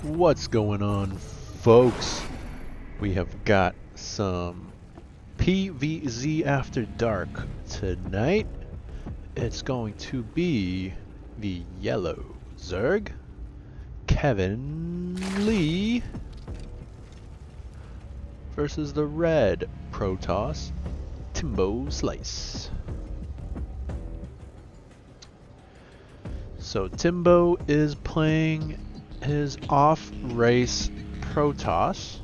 What's going on, folks? We have got some PvZ After Dark tonight. It's going to be the yellow Zerg, kevinnleee, versus the red Protoss, TimboSlice. So Timbo is playing his off-race Protoss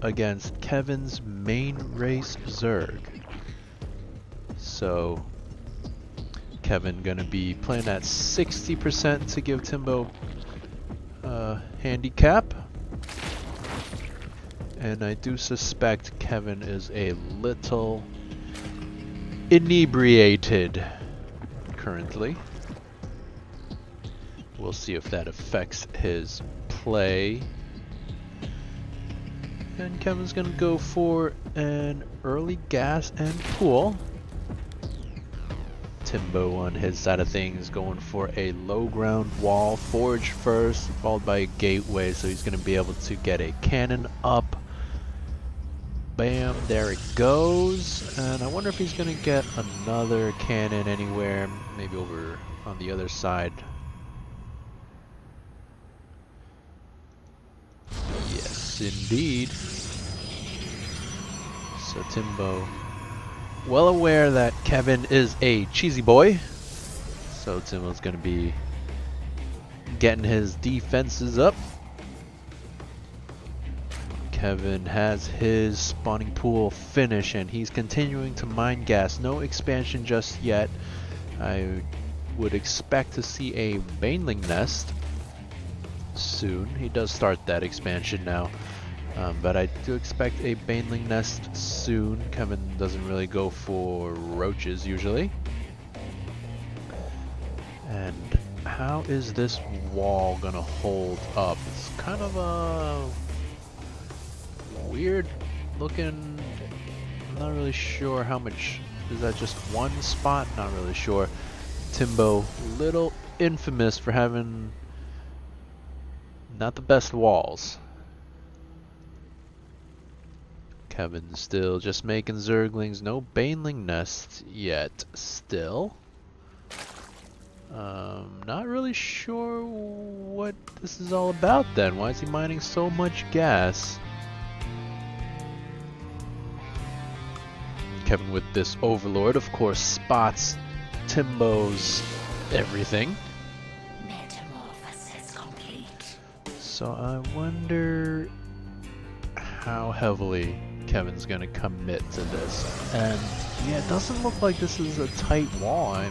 against Kevin's main race Zerg. So Kevin gonna be playing at 60% to give Timbo a handicap. And I do suspect Kevin is a little inebriated currently. We'll see if that affects his play. And Kevin's gonna go for an early gas and pool. Timbo on his side of things going for a low ground wall, forge first, followed by a gateway, so he's gonna be able to get a cannon up. Bam, there it goes. And I wonder if he's gonna get another cannon anywhere, maybe over on the other side. Yes, indeed. So Timbo, well aware that Kevin is a cheesy boy, so Timbo's gonna be getting his defenses up. Kevin has his spawning pool finish and he's continuing to mine gas. No expansion just yet. I would expect to see a baneling nest soon. He does start that expansion now, but I do expect a baneling nest soon. Kevin doesn't really go for roaches usually. And how is this wall gonna hold up? It's kind of a weird looking. I'm not really sure how much. Is that just one spot? Not really sure. Timbo, little infamous for having not the best walls. Kevin's still just making zerglings. No baneling nest yet still. Not really sure what this is all about then. Why is he mining so much gas? Kevin with this overlord of course spots Timbo's everything. So I wonder how heavily Kevin's gonna commit to this. And yeah, it doesn't look like this is a tight wall. I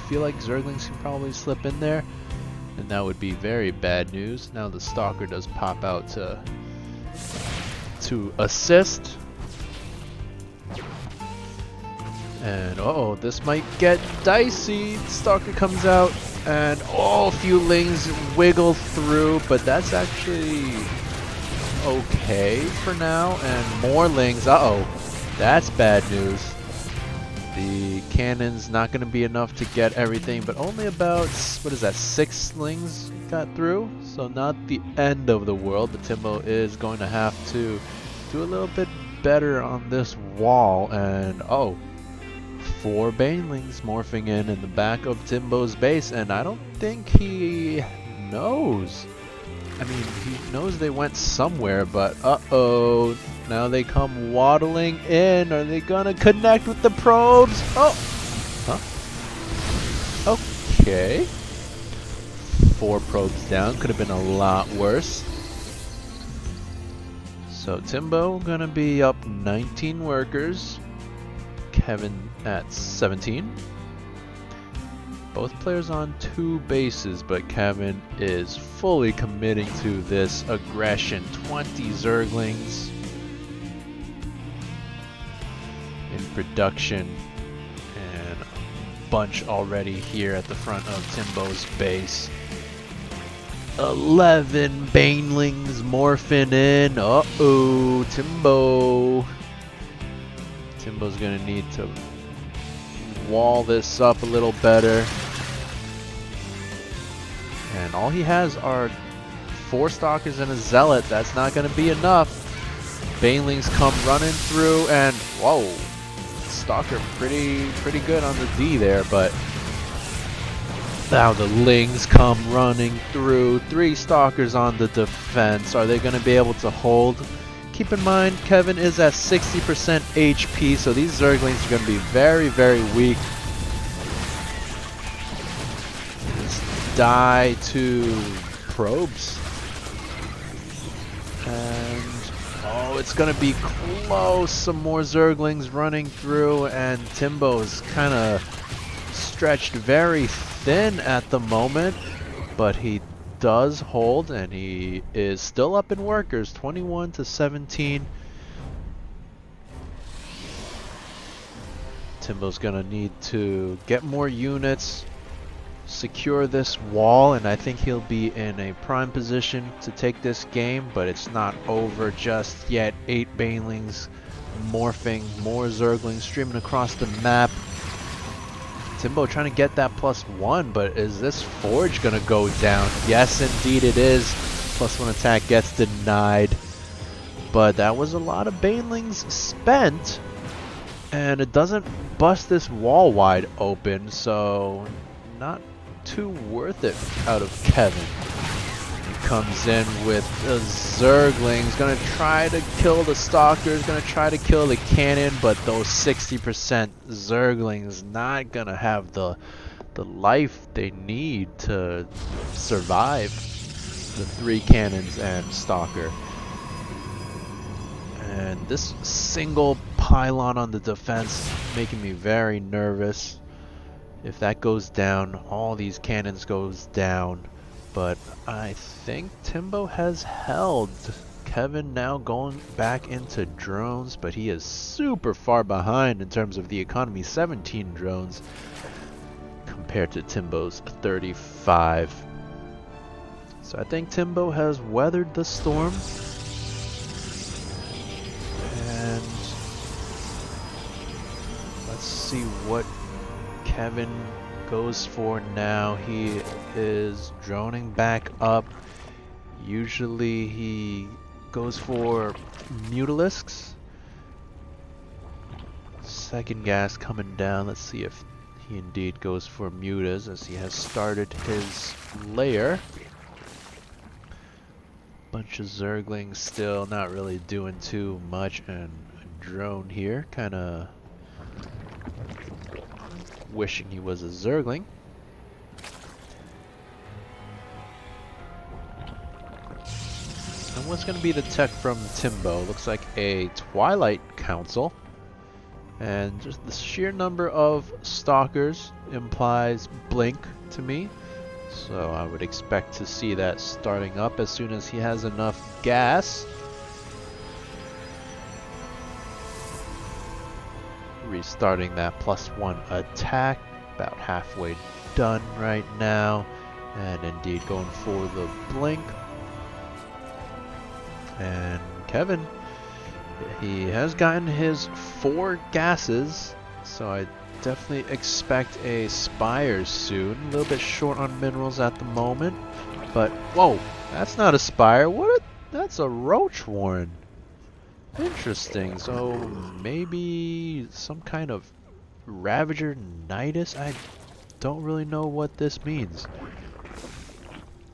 feel like zerglings can probably slip in there, and that would be very bad news. Now the stalker does pop out to assist. And uh-oh, this might get dicey. Stalker comes out and a few lings wiggle through, but that's actually okay for now. And more lings, uh-oh, that's bad news. The cannon's not going to be enough to get everything, but only about, what is that, 6 slings got through? So not the end of the world, but Timbo is going to have to do a little bit better on this wall. And oh, 4 banelings morphing in the back of Timbo's base, and I don't think he knows. I mean, he knows they went somewhere, but uh-oh, now they come waddling in. Are they gonna connect with the probes? Oh, huh? Okay. 4 probes down, could have been a lot worse. So Timbo gonna be up 19 workers. Kevin at 17. Both players on 2 bases, but Kevin is fully committing to this aggression. 20 zerglings in production, and a bunch already here at the front of Timbo's base. 11 banelings morphing in. Uh-oh, Timbo's gonna need to wall this up a little better. And all he has are 4 Stalkers and a Zealot. That's not going to be enough. Banelings come running through, and whoa, Stalker pretty good on the D there, but now the Lings come running through. 3 Stalkers on the defense. Are they going to be able to hold? Keep in mind, Kevin is at 60% HP, so these Zerglings are going to be very weak. Just die to probes. And oh, it's going to be close. Some more Zerglings running through, and Timbo's kind of stretched very thin at the moment, but he does hold, and he is still up in workers, 21 to 17. Timbo's gonna need to get more units, secure this wall, and I think he'll be in a prime position to take this game, but it's not over just yet. 8 Banelings morphing, more Zerglings streaming across the map. Timbo trying to get that +1, but is this Forge gonna go down? Yes, indeed it is. +1 attack gets denied. But that was a lot of Banelings spent, and it doesn't bust this wall wide open, so not too worth it out of Kevin. He comes in with the Zerglings, gonna try to kill the Stalkers, gonna try to kill the cannon, but those 60% Zerglings not gonna have the life they need to survive the 3 cannons and Stalker. And this single pylon on the defense making me very nervous. If that goes down, all these cannons goes down. But I think Timbo has held. Kevin now going back into drones, but he is super far behind in terms of the economy. 17 drones compared to Timbo's 35. So I think Timbo has weathered the storm. And let's see what Kevin goes for now. He is droning back up. Usually he goes for Mutalisks. Second gas coming down. Let's see if he indeed goes for Mutas, as he has started his lair. Bunch of Zerglings still not really doing too much, and a drone here kinda wishing he was a Zergling. And what's going to be the tech from Timbo? Looks like a Twilight Council. And just the sheer number of Stalkers implies Blink to me. So I would expect to see that starting up as soon as he has enough gas. Restarting that +1 attack, about halfway done right now, and indeed going for the blink. And Kevin, he has gotten his 4 gases, so I definitely expect a Spire soon. A little bit short on minerals at the moment, but whoa, that's not a Spire. That's a Roach Warren. Interesting. So maybe some kind of Ravager Nidus? I don't really know what this means.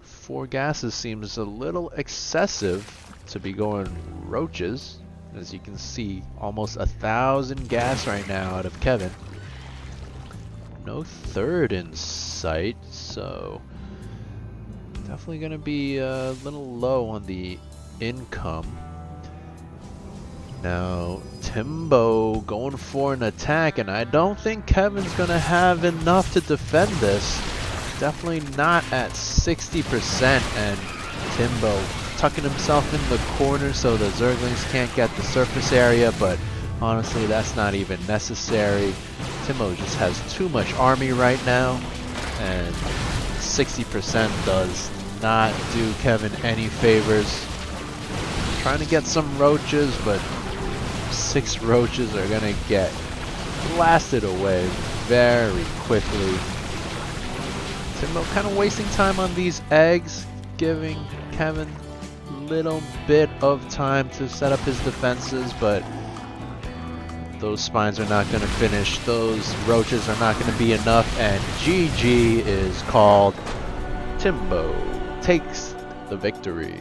4 gases seems a little excessive to be going roaches. As you can see, almost 1,000 gas right now out of Kevin. No third in sight, so definitely gonna be a little low on the income. Now, Timbo going for an attack, and I don't think Kevin's going to have enough to defend this. Definitely not at 60%, and Timbo tucking himself in the corner so the Zerglings can't get the surface area, but honestly, that's not even necessary. Timbo just has too much army right now, and 60% does not do Kevin any favors. Trying to get some roaches, but 6 roaches are gonna get blasted away very quickly. Timbo kind of wasting time on these eggs, giving Kevin a little bit of time to set up his defenses, but those spines are not going to finish. Those roaches are not going to be enough, and GG is called. Timbo takes the victory.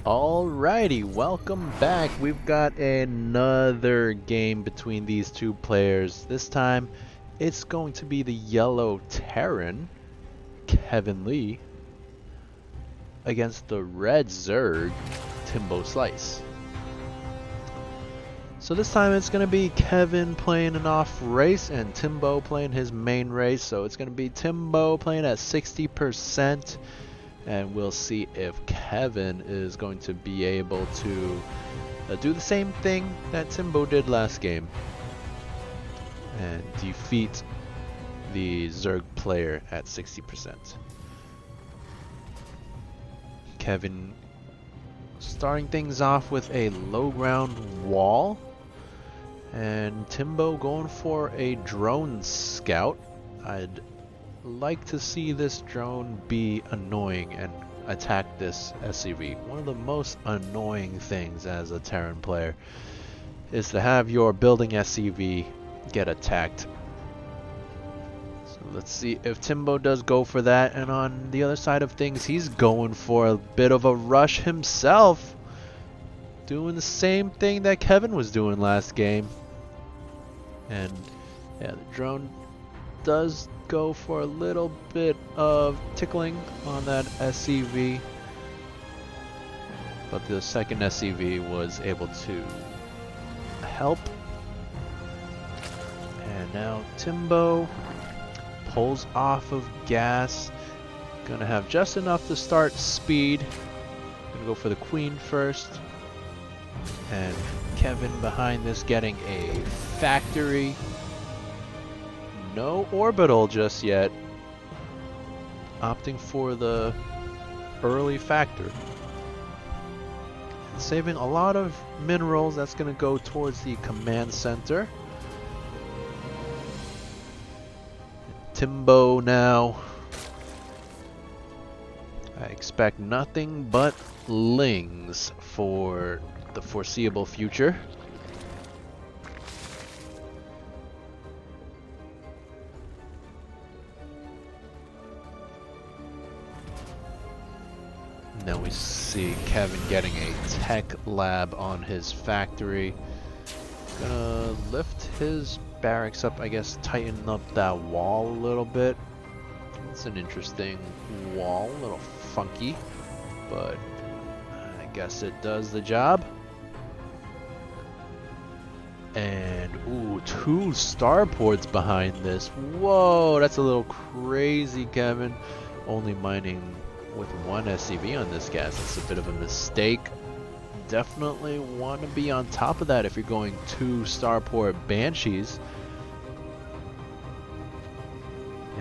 Alrighty, welcome back. We've got another game between these two players. This time, it's going to be the yellow Terran, kevinnleee, against the red Zerg, TimboSlice. So this time it's going to be Kevin playing an off race and Timbo playing his main race. So it's going to be Timbo playing at 60%. And we'll see if Kevin is going to be able to do the same thing that Timbo did last game and defeat the Zerg player at 60%. Kevin starting things off with a low ground wall, and Timbo going for a drone scout. I'd like to see this drone be annoying and attack this SCV. One of the most annoying things as a Terran player is to have your building SCV get attacked. So let's see if Timbo does go for that, and on the other side of things he's going for a bit of a rush himself, doing the same thing that Kevin was doing last game. And yeah, the drone does go for a little bit of tickling on that SCV, but the second SCV was able to help. And now Timbo pulls off of gas, gonna have just enough to start speed. Gonna go for the queen first, and Kevin behind this getting a factory. No orbital just yet. Opting for the early factor. Saving a lot of minerals. That's going to go towards the command center. Timbo now. I expect nothing but lings for the foreseeable future. Now we see Kevin getting a tech lab on his factory. Gonna lift his barracks up, I guess, tighten up that wall a little bit. It's an interesting wall, a little funky, but I guess it does the job. And, ooh, 2 starports behind this. Whoa, that's a little crazy, Kevin. Only mining with 1 SCV on this gas. It's a bit of a mistake. Definitely want to be on top of that if you're going 2 starport Banshees.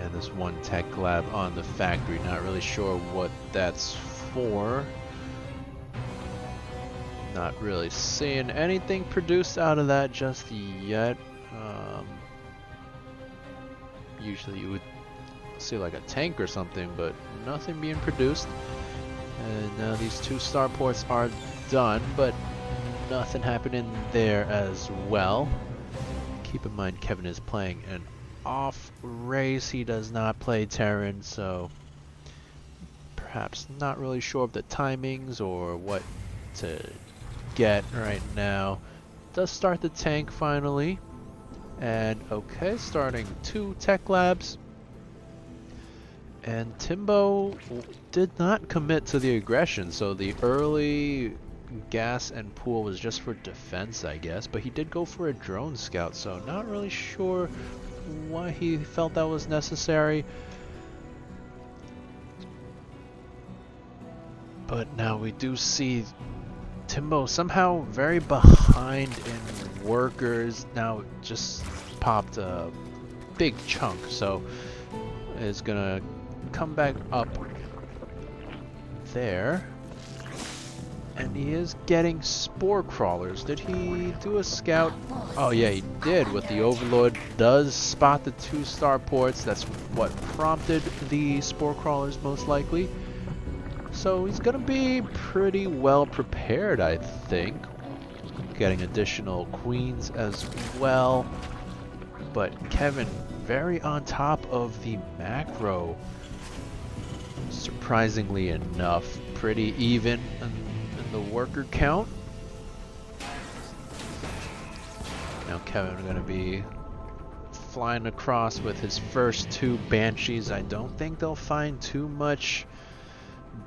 And this 1 tech lab on the factory. Not really sure what that's for. Not really seeing anything produced out of that just yet. Usually you would see like a tank or something, but nothing being produced. And now these 2 starports are done, but nothing happening there as well. Keep in mind Kevin is playing an off race. He does not play Terran, so perhaps not really sure of the timings or what to get right now. Does start the tank finally, and okay, starting 2 tech labs. And Timbo did not commit to the aggression, so the early gas and pool was just for defense, I guess, but he did go for a drone scout, so not really sure why he felt that was necessary. But now we do see Timbo somehow very behind in workers. Now just popped a big chunk, so is gonna come back up there. And he is getting spore crawlers. Did he do a scout? Oh yeah, he did with the Overlord. Does spot the 2 starports. That's what prompted the spore crawlers most likely. So he's gonna be pretty well prepared, I think. Getting additional queens as well. But Kevin very on top of the macro. Surprisingly enough, pretty even in the worker count. Now Kevin gonna be flying across with his first 2 Banshees. I don't think they'll find too much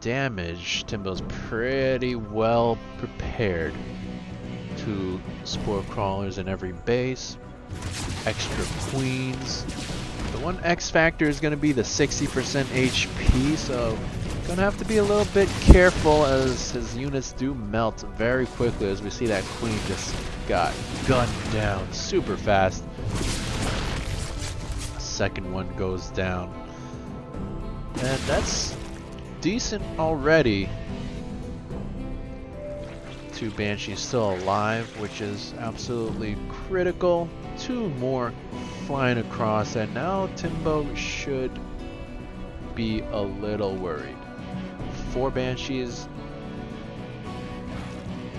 damage. Timbo's pretty well prepared. 2 spore crawlers in every base. Extra queens. The one X factor is going to be the 60% HP, so gonna have to be a little bit careful as his units do melt very quickly, as we see that queen just got gunned down super fast. Second one goes down. And that's decent already. 2 Banshees still alive, which is absolutely critical. 2 more flying across, and now Timbo should be a little worried. 4 Banshees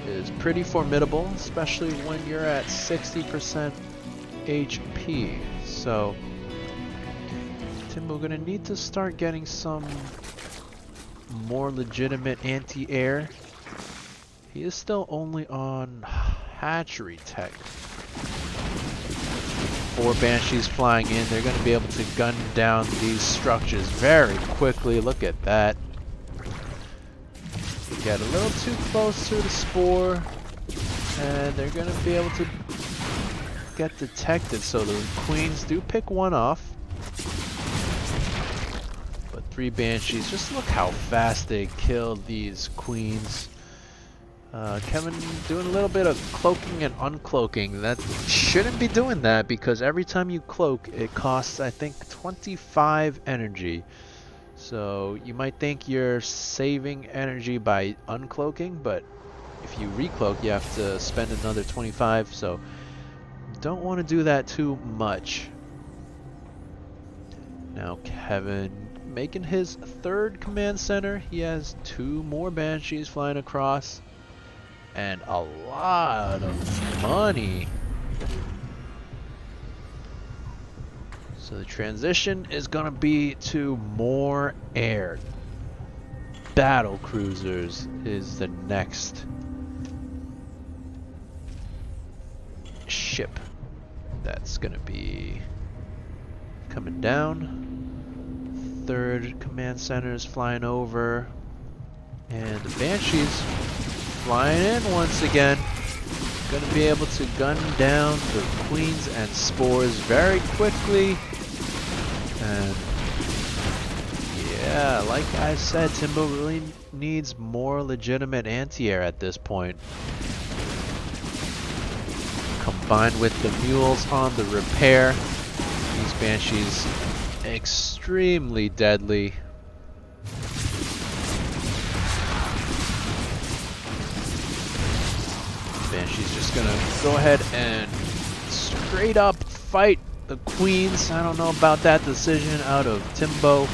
is pretty formidable, especially when you're at 60% HP. So Timbo gonna need to start getting some more legitimate anti-air. He is still only on hatchery tech. 4 Banshees flying in. They're going to be able to gun down these structures very quickly. Look at that. Get a little too close to the spore, and they're going to be able to get detected. So the queens do pick one off. But 3 Banshees, just look how fast they kill these queens. Kevin doing a little bit of cloaking and uncloaking. That shouldn't be doing that, because every time you cloak it costs, I think, 25 energy. So you might think you're saving energy by uncloaking, but if you recloak you have to spend another 25, so don't want to do that too much. Now Kevin making his 3rd command center. He has 2 more Banshees flying across. And a lot of money. So the transition is gonna be to more air. Battle cruisers is the next ship that's gonna be coming down. third command center is flying over. And the Banshees flying in once again. Going to be able to gun down the Queens and Spores very quickly. And yeah, like I said, Timbo really needs more legitimate anti-air at this point. Combined with the mules on the repair, these Banshees extremely deadly. Banshee's just gonna go ahead and straight up fight the Queens. I don't know about that decision out of Timbo.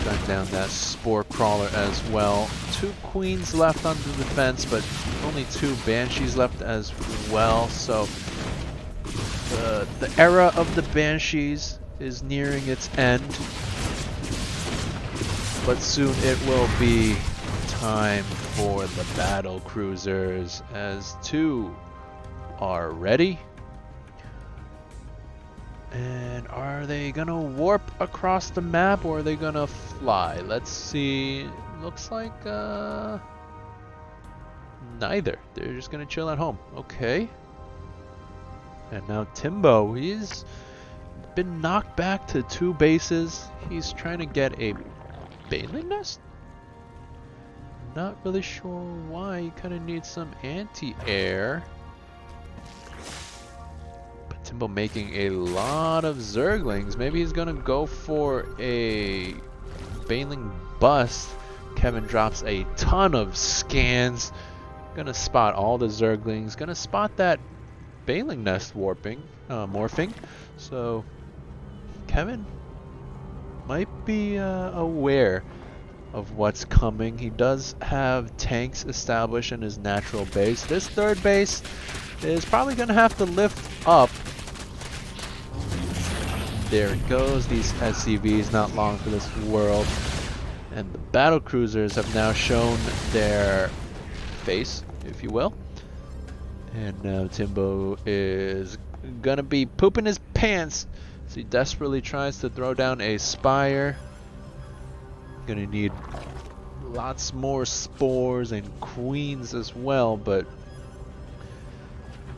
Gun down that Spore Crawler as well. 2 Queens left on the defense, but only 2 Banshees left as well. So the era of the Banshees is nearing its end. But soon it will be time for the battle cruisers, as 2 are ready. And are they gonna warp across the map, or are they gonna fly? Let's see. Looks like neither. They're just gonna chill at home. Okay. And now Timbo, he's been knocked back to 2 bases. He's trying to get a Baneling nest? Not really sure why. You kind of need some anti-air. But Timbo making a lot of Zerglings. Maybe he's gonna go for a Baneling bust. Kevin drops a ton of scans. Gonna spot all the Zerglings. Gonna spot that Baneling nest morphing. So Kevin might be aware of what's coming. He does have tanks established in his natural base. This third base is probably going to have to lift up. There it goes. These SCVs, not long for this world. And the battle cruisers have now shown their face, if you will. And now Timbo is going to be pooping his pants. So he desperately tries to throw down a Spire. Gonna need lots more Spores and Queens as well, but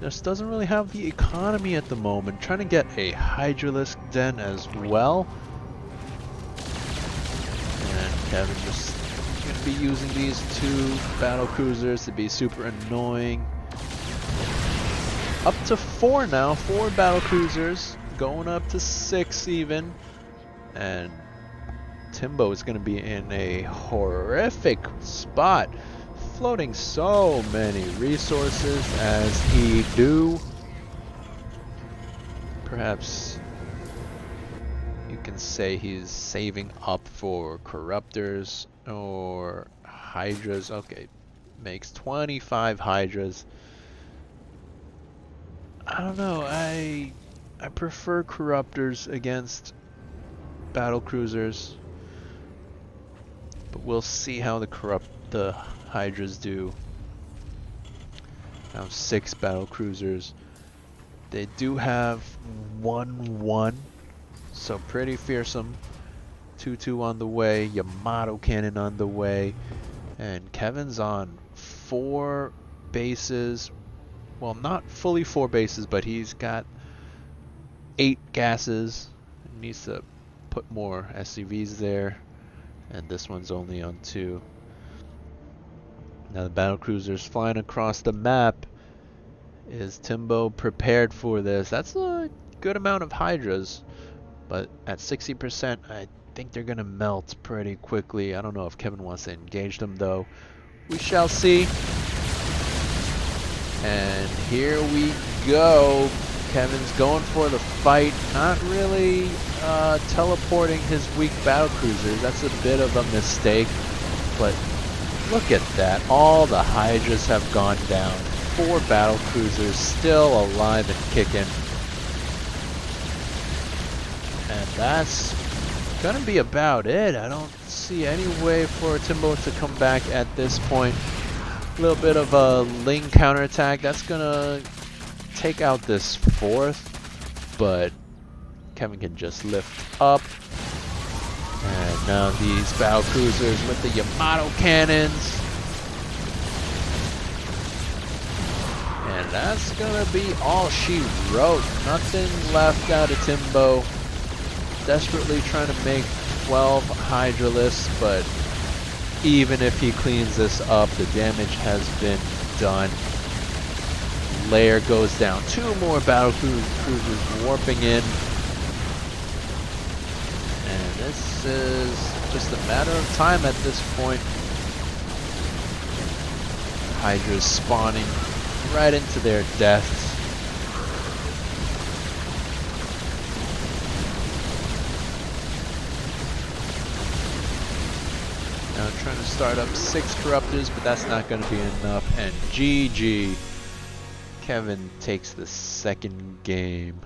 just doesn't really have the economy at the moment. Trying to get a Hydralisk Den as well. And Kevin just gonna be using these 2 battle cruisers to be super annoying. Up to 4 now, 4 battle cruisers. Going up to 6 even. And Timbo is going to be in a horrific spot. Floating so many resources as he do. Perhaps you can say he's saving up for Corruptors or Hydras. Okay, makes 25 Hydras. I don't know, I prefer Corruptors against battle cruisers, but we'll see how the Hydras do. Now 6 battle cruisers. They do have 1-1, so pretty fearsome. 2-2 on the way, Yamato Cannon on the way, and Kevin's on 4 bases. Well, not fully 4 bases, but he's got 8 gases. He needs to put more SCVs there, and this one's only on 2. Now the battle cruisers flying across the map. Is Timbo prepared for this? That's a good amount of Hydras, but at 60% I think they're gonna melt pretty quickly. I don't know if Kevin wants to engage them though. We shall see. And here we go. Kevin's going for the fight, not really teleporting his weak battle cruisers. That's a bit of a mistake, but look at that. All the Hydras have gone down. 4 battle cruisers still alive and kicking. And that's gonna be about it. I don't see any way for Timbo to come back at this point. A little bit of a Ling counterattack. That's gonna take out this 4th. but Kevin can just lift up. And now these battle cruisers with the Yamato cannons. And that's gonna be all she wrote. Nothing left out of Timbo. Desperately trying to make 12 Hydralisks, but even if he cleans this up, the damage has been done. Layer goes down. 2 more battle cruisers warping in. And this is just a matter of time at this point. Hydras spawning right into their deaths. Now trying to start up 6 Corruptors, but that's not going to be enough. And GG. Kevin takes the second game.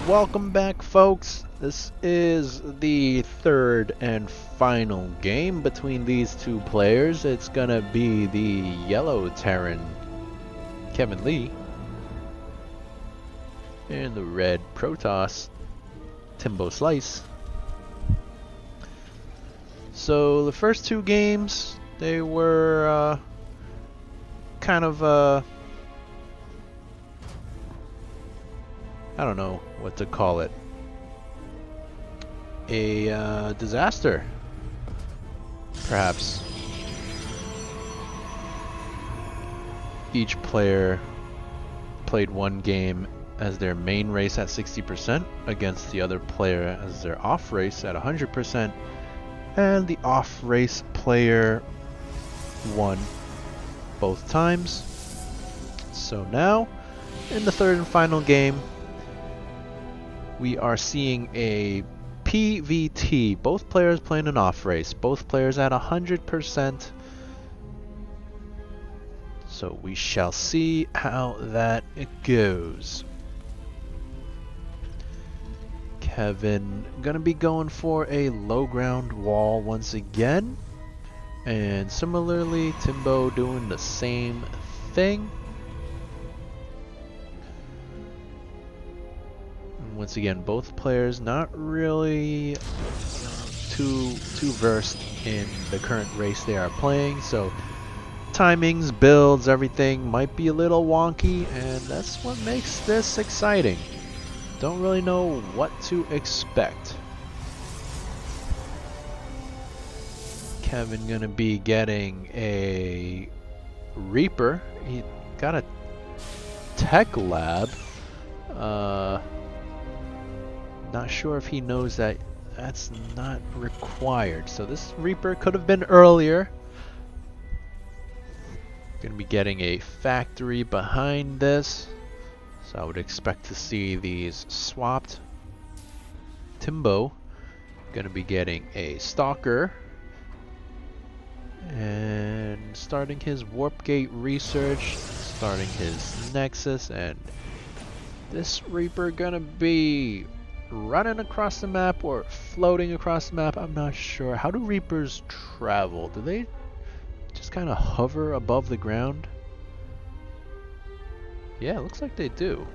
Welcome back, folks. This is the third and final game between these two players. It's gonna be the yellow Terran, kevinnleee, and the red Protoss, TimboSlice. So the first 2 games, they were kind of I don't know what to call it. A disaster, perhaps. Each player played one game as their main race at 60% against the other player as their off race at 100%, and the off race player won both times. So now, in the third and final game, we are seeing a PVT, both players playing an off race, both players at 100%. So we shall see how that goes. Kevin gonna be going for a low ground wall once again, and similarly Timbo doing the same thing. Once again, both players not really too versed in the current race they are playing, so timings, builds, everything might be a little wonky, and that's what makes this exciting. Don't really know what to expect. Kevin gonna be getting a Reaper. He got a Tech Lab. Not sure if he knows that that's not required. So this Reaper could have been earlier. Gonna be getting a factory behind this. So I would expect to see these swapped. Timbo gonna be getting a stalker. And starting his warp gate research, starting his nexus, and this Reaper gonna be running across the map or floating across the map. I'm not sure. How do Reapers travel? Do they just kind of hover above the ground? Yeah, it looks like they do.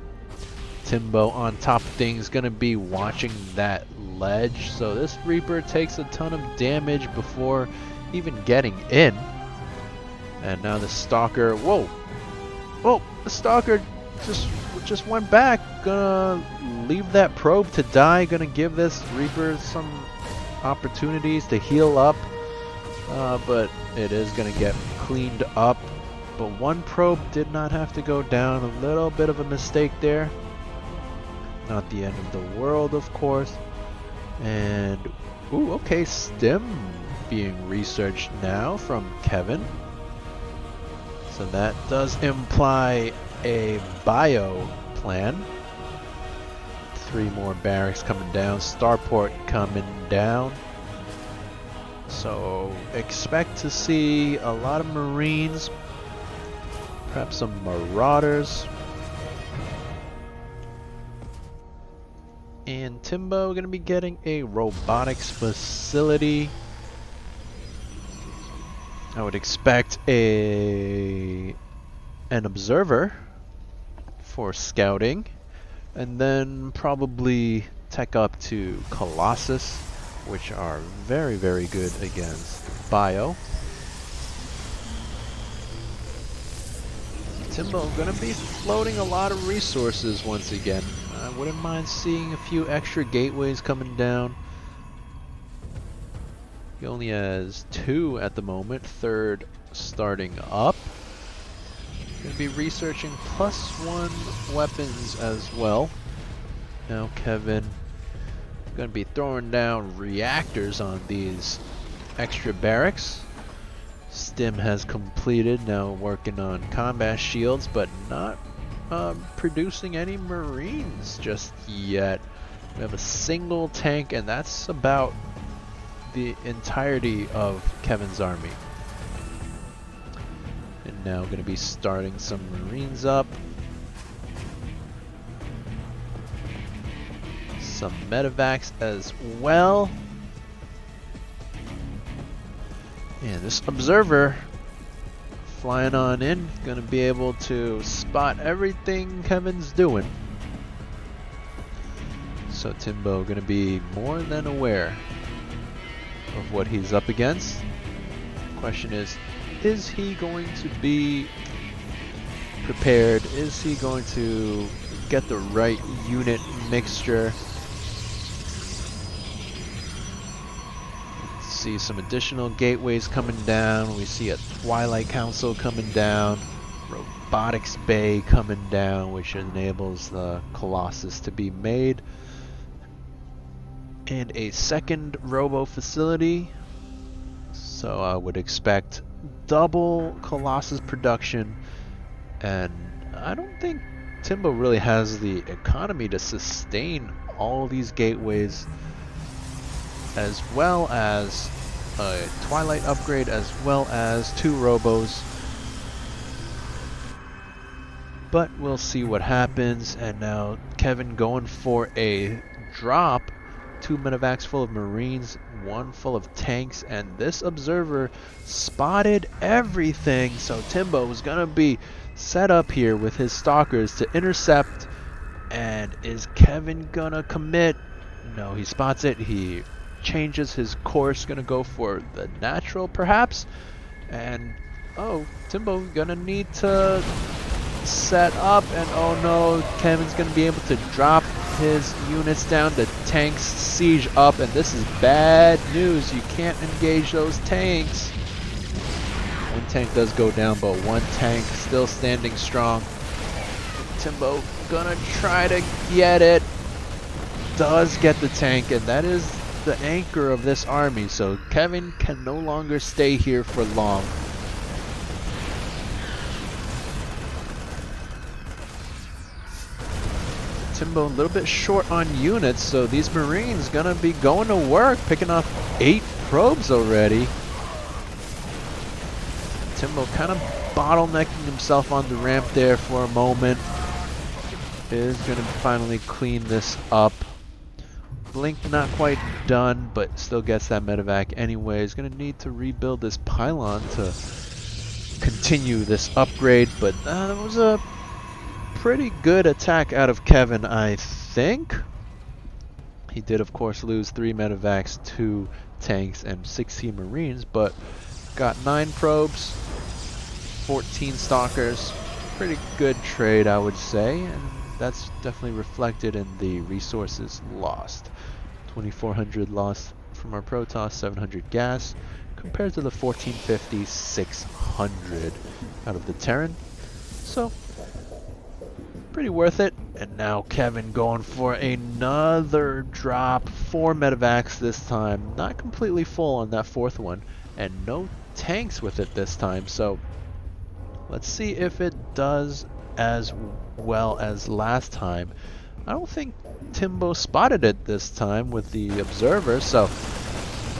Timbo on top of things gonna be watching that ledge. So this Reaper takes a ton of damage before even getting in. And now the Stalker, whoa, the Stalker just went back. Gonna leave that probe to die. Gonna give this Reaper some opportunities to heal up, but it is gonna get cleaned up. But one probe did not have to go down. A little bit of a mistake there. Not the end of the world, of course. And ooh, okay, stim being researched now from Kevin. So that does imply a bio plan. 3 more barracks coming down, starport coming down. So expect to see a lot of Marines, perhaps some Marauders. And Timbo gonna be getting a robotics facility. I would expect an observer for scouting, and then probably tech up to Colossus, which are very, very good against bio. Timbo gonna be floating a lot of resources once again. I wouldn't mind seeing a few extra gateways coming down. He only has 2 at the moment, 3rd starting up. Gonna be researching +1 weapons as well. Now Kevin gonna be throwing down reactors on these extra barracks. Stim has completed, now working on combat shields, but not producing any Marines just yet. We have a single tank, and that's about the entirety of Kevin's army. And now going to be starting some Marines up. Some medevacs as well. And this observer flying on in, going to be able to spot everything Kevin's doing. So Timbo going to be more than aware of what he's up against. Question is he going to be prepared? Is he going to get the right unit mixture? See some additional gateways coming down. We see a Twilight Council coming down, Robotics Bay coming down, which enables the Colossus to be made, and a second Robo facility. So I would expect double Colossus production, and I don't think Timbo really has the economy to sustain all these gateways, as well as a Twilight upgrade, as well as 2 Robos. But we'll see what happens. And now Kevin going for a drop. 2 medevacs full of Marines, 1 full of tanks, and this observer spotted everything. So Timbo is gonna be set up here with his stalkers to intercept. And is Kevin gonna commit? No, he spots it. He changes his course, gonna go for the natural perhaps, and oh, Timbo gonna need to set up, and oh no, Kevin's gonna be able to drop his units down. The tanks siege up, and this is bad news. You can't engage those tanks. 1 tank does go down, but 1 tank still standing strong. Timbo gonna try to get it. does get the tank, and that is the anchor of this army, so Kevin can no longer stay here for long. Timbo a little bit short on units, so these Marines gonna be going to work, picking up 8 probes already. Timbo kind of bottlenecking himself on the ramp there for a moment. Is gonna finally clean this up. Blink not quite done, but still gets that medevac anyway. Is gonna need to rebuild this pylon to continue this upgrade, but that was a pretty good attack out of Kevin, I think. He did, of course, lose 3 medevacs, 2 tanks, and 16 Marines, but got 9 probes, 14 stalkers. Pretty good trade, I would say, and that's definitely reflected in the resources lost. 2,400 lost from our Protoss, 700 gas, compared to the 1,450, 600 out of the Terran. So, pretty worth it. And now Kevin going for another drop. 4 medevacs this time. Not completely full on that 4th one. And no tanks with it this time. So let's see if it does as well as last time. I don't think Timbo spotted it this time with the observer. So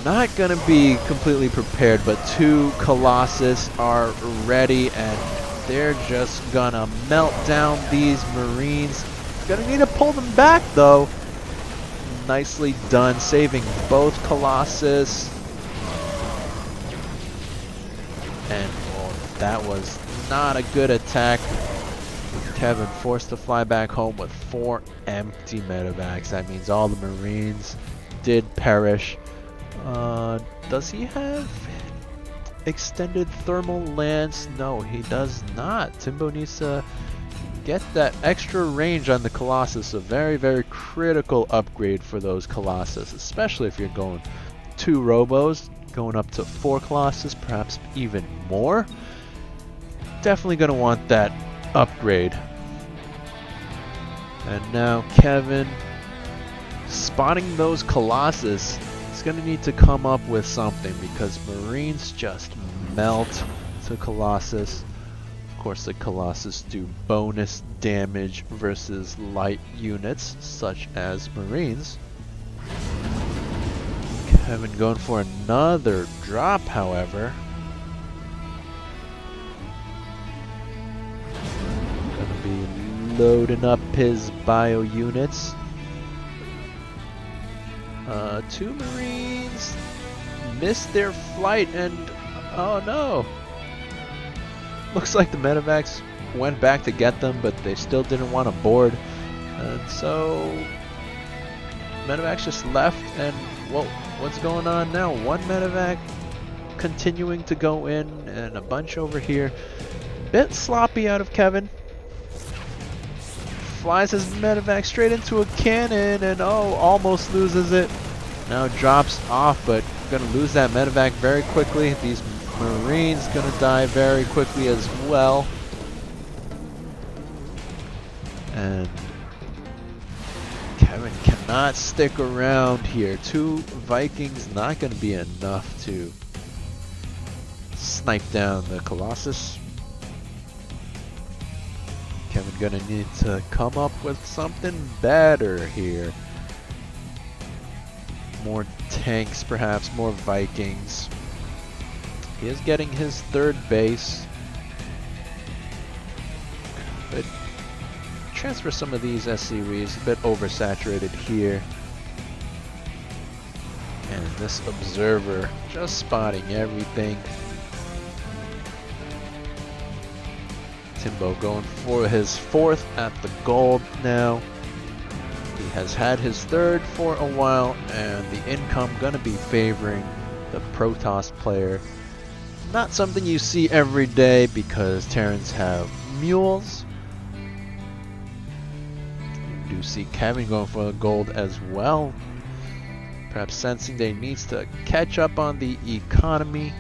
not going to be completely prepared. But 2 Colossus are ready, and they're just gonna melt down these Marines. Gonna need to pull them back though. Nicely done, saving both Colossus. And that was not a good attack. Kevin forced to fly back home with 4 empty medevacs. That means all the Marines did perish. Does he have extended thermal lance? No, he does not. Timbo needs to get that extra range on the Colossus. A very, very critical upgrade for those Colossus, especially if you're going 2 Robos, going up to 4 Colossus, perhaps even more. Definitely going to want that upgrade. And now Kevin, spotting those Colossus, is going to need to come up with something, because Marines just melt to Colossus. Of course, the Colossus do bonus damage versus light units such as Marines. Kevin going for another drop, however. Gonna be loading up his bio units. 2 Marines missed their flight, and oh no! Looks like the medevacs went back to get them, but they still didn't want to board. And so medevacs just left, and what's going on now? 1 medevac continuing to go in, and a bunch over here. Bit sloppy out of Kevin. Flies his medevac straight into a cannon, and oh, almost loses it. Now drops off, but gonna lose that medevac very quickly. These Marines gonna die very quickly as well. And Kevin cannot stick around here. 2 Vikings not gonna be enough to snipe down the Colossus. Kevin gonna need to come up with something better here. More tanks, perhaps more Vikings. He is getting his 3rd base. But transfer some of these SCVs, a bit oversaturated here. And this observer just spotting everything. Timbo going for his 4th at the gold now. He has had his 3rd for a while, and the income gonna be favoring the Protoss player. Not something you see every day because Terrans have mules. You do see Kevin going for the gold as well. Perhaps sensing that he needs to catch up on the economy.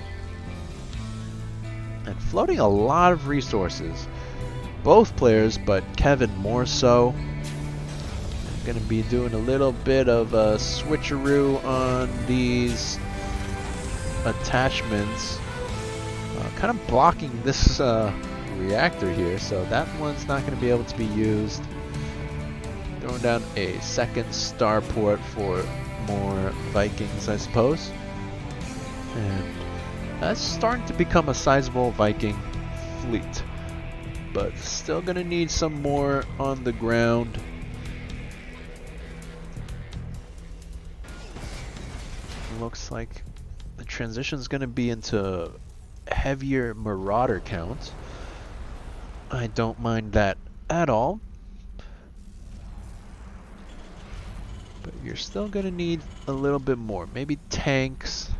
And floating a lot of resources. Both players, but Kevin more so. Gonna be doing a little bit of a switcheroo on these attachments. Kind of blocking this reactor here, so that one's not going to be able to be used. Throwing down a second starport for more Vikings, I suppose. And that's starting to become a sizable Viking fleet. But still going to need some more on the ground. Looks like the transition is going to be into heavier marauder count. I don't mind that at all. But you're still going to need a little bit more. Maybe tanks,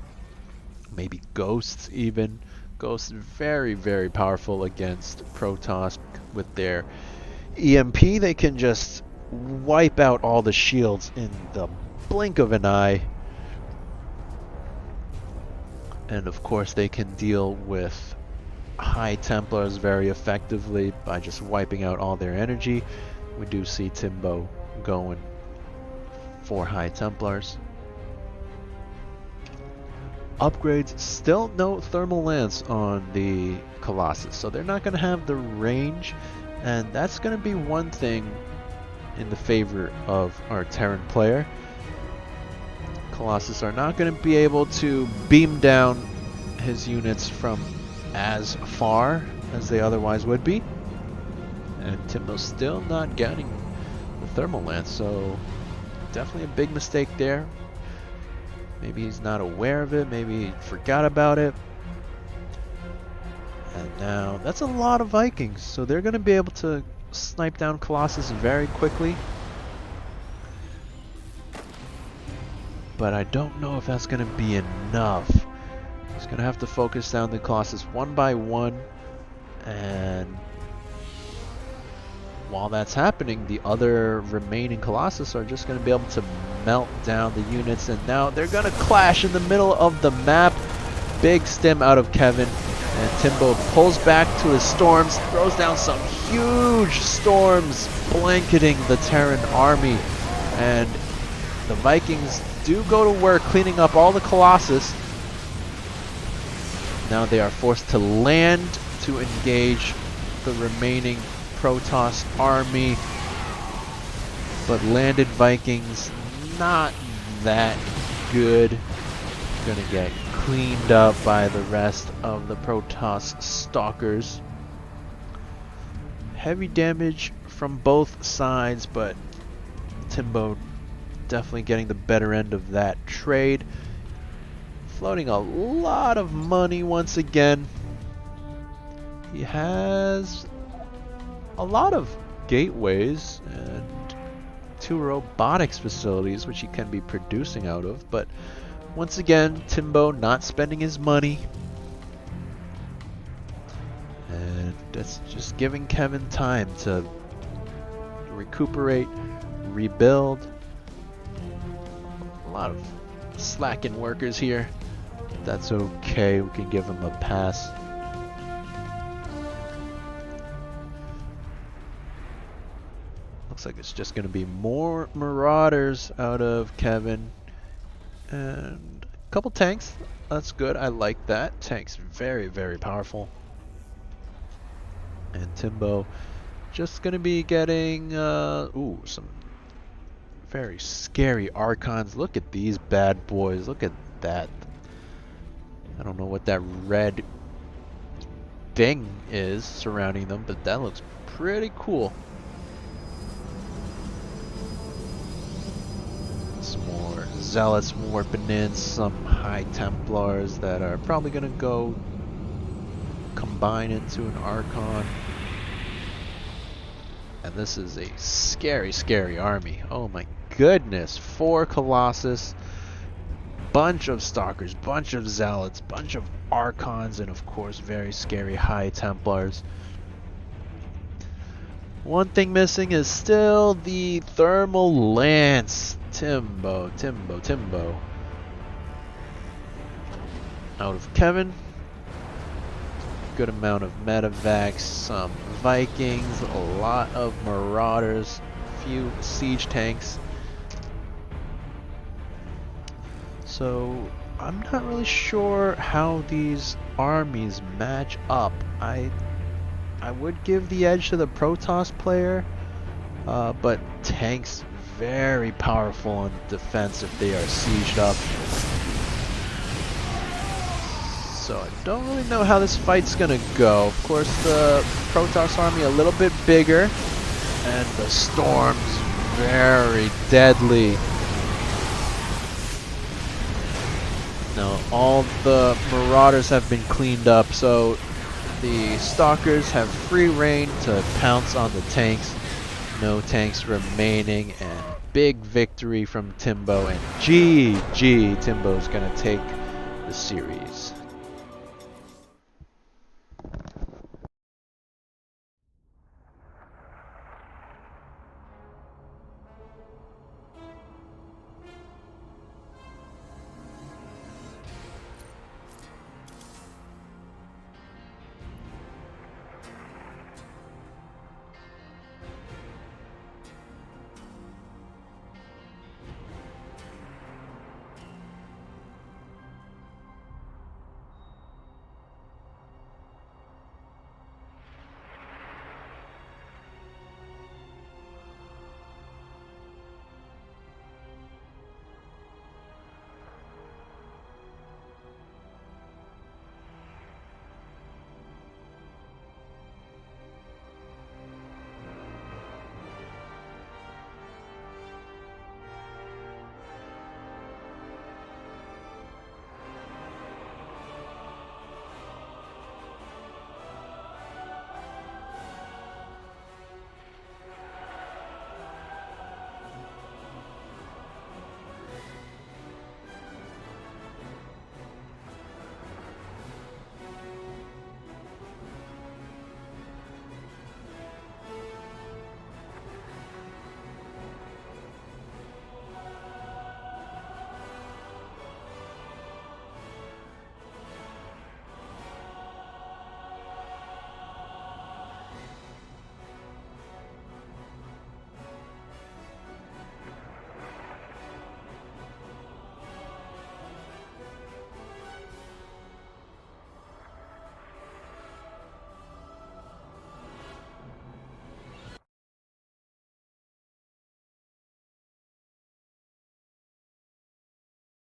maybe ghosts even. Ghosts very, very powerful against Protoss with their EMP. They can just wipe out all the shields in the blink of an eye. And of course they can deal with High Templars very effectively by just wiping out all their energy. We do see Timbo going for High Templars. Upgrades, still no thermal lance on the Colossus, so they're not going to have the range, and that's going to be one thing in the favor of our Terran player. Colossus are not going to be able to beam down his units from as far as they otherwise would be. And Timbo's still not getting the thermal lance, so definitely a big mistake there. Maybe he's not aware of it, maybe he forgot about it. And now, that's a lot of Vikings, so they're going to be able to snipe down Colossus very quickly. But I don't know if that's going to be enough. He's going to have to focus down the Colossus one by one. And while that's happening, the other remaining Colossus are just going to be able to melt down the units. And now they're going to clash in the middle of the map. Big stim out of Kevin. And Timbo pulls back to his storms. Throws down some huge storms blanketing the Terran army. And the Vikings do go to work cleaning up all the Colossus. Now they are forced to land to engage the remaining Protoss army. But landed Vikings, not that good. Gonna get cleaned up by the rest of the Protoss stalkers. Heavy damage from both sides, but Timbo definitely getting the better end of that trade. Floating a lot of money once again. He has a lot of gateways and 2 robotics facilities which he can be producing out of, but once again Timbo not spending his money, and that's just giving Kevin time to recuperate, rebuild. A lot of slacking workers here. That's okay, we can give him a pass. Looks like it's just going to be more Marauders out of Kevin. And a couple tanks. That's good, I like that. Tanks very, very powerful. And Timbo just going to be getting some very scary Archons. Look at these bad boys. Look at that. I don't know what that red thing is surrounding them, but that looks pretty cool. Some more Zealots warping in, some High Templars that are probably going to go combine into an Archon. And this is a scary, scary army. Oh my goodness. 4 Colossus, bunch of Stalkers, bunch of Zealots, bunch of Archons, and of course very scary High Templars. One thing missing is still the Thermal Lance. Timbo. Out of Kevin. Good amount of medevacs, some Vikings, a lot of Marauders, few siege tanks. So I'm not really sure how these armies match up. I would give the edge to the Protoss player, but tanks very powerful on defense if they are sieged up. So I don't really know how this fight's gonna go. Of course, the Protoss army a little bit bigger, and the storm's very deadly. Now all the marauders have been cleaned up, so the stalkers have free reign to pounce on the tanks. No tanks remaining, and big victory from Timbo, and GG, Timbo's gonna take the series.